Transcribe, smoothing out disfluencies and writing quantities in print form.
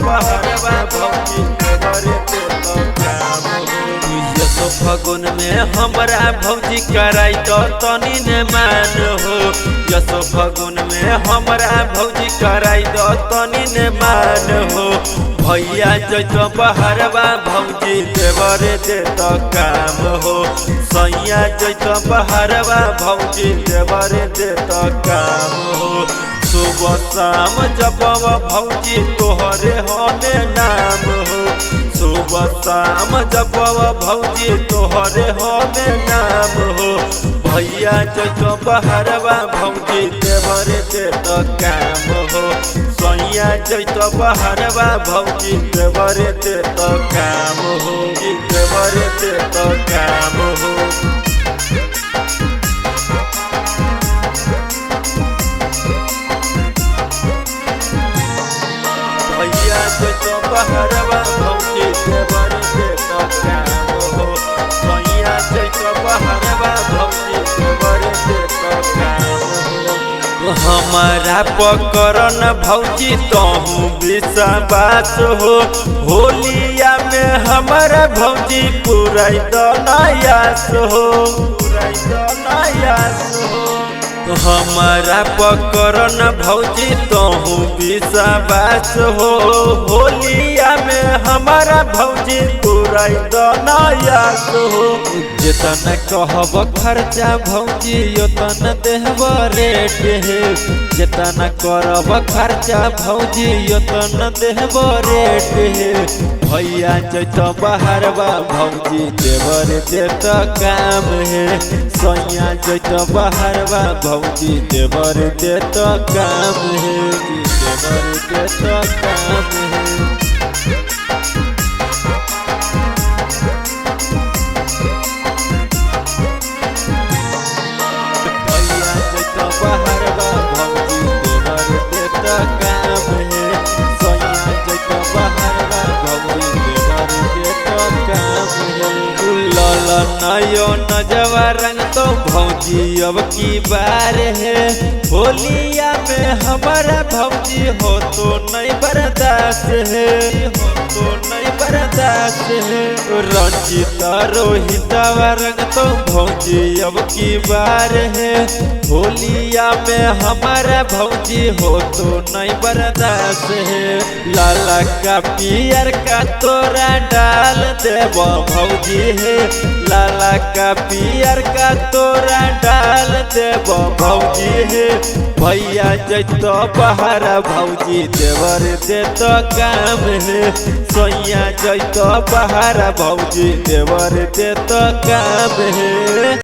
बहरवा भौजी देवरे देत काम हो। यसो फगुन में हमरा भौजी कराई तो तनी ने मान हो। यसो फगुन में हमरा भौजी कराई तो तनी ने मान हो। भैया जैतो बहरवा भौजी देवरे देत काम हो। सैया जैतो बहरवा भौजी देवरे देत काम हो। सुबह शाम जपवा भौजी तोहरे होने नाम हो। सुबह शाम जपवा भौजी तोहरे होने नाम हो। भैया जैतो बहरवा भौजी देवरे देत काम हो। सैया जैतो बहरवा भौजी देवरे देत काम हो। देवरे देत काम हो। भैया जैतो बहरवा भौजी देवरे देत काम हो। सैया जैतो बहरवा भौजी देवरे देत काम हो। हमारा पकड़न भौजी तहु विश्वास हो। होलिया में हमारा भौजी पुराई दनायास हो। पुराई दनायास हो। हमारा पकड़न भौजी तहु विश्वास हो। होलिया में हमारा भौजी पुराई दनायास हो। जितना कहब खर्चा भौजी उतना देहब रेट है। जितना करब खर्चा भौजी उतना देहब रेट है। भैया जैतो बहरवा भौजी देवरे देत काम है। सैया जैतो बहरवा भौजी देवरे देत काम है। देवरे देत काम है। भैया जैतो बहरवा भौजी देवरे देत काम है। सैया जैतो बहरवा भौजी देवरे देत काम है। लाल नयो नजवा रंग तो भौजी अब की बार है। होलिया में हमारा भौजी हो तो नहीं बर्दाश्त है। हो तो नहीं बर्दाश्त है। रंजित रोहित रंग तो भौजी अब की बार है। होलिया में हमारा भौजी हो तो नहीं बर्दाश्त है। लाला का पियर का तोरा डाल देव भौजी है। लाला का पियर का तोरा डाल देव भौजी है। भैया जैतो बहरा भौजी देवरे देत काम है। सैया जैतो बहरा भौजी देवरे देत काम है।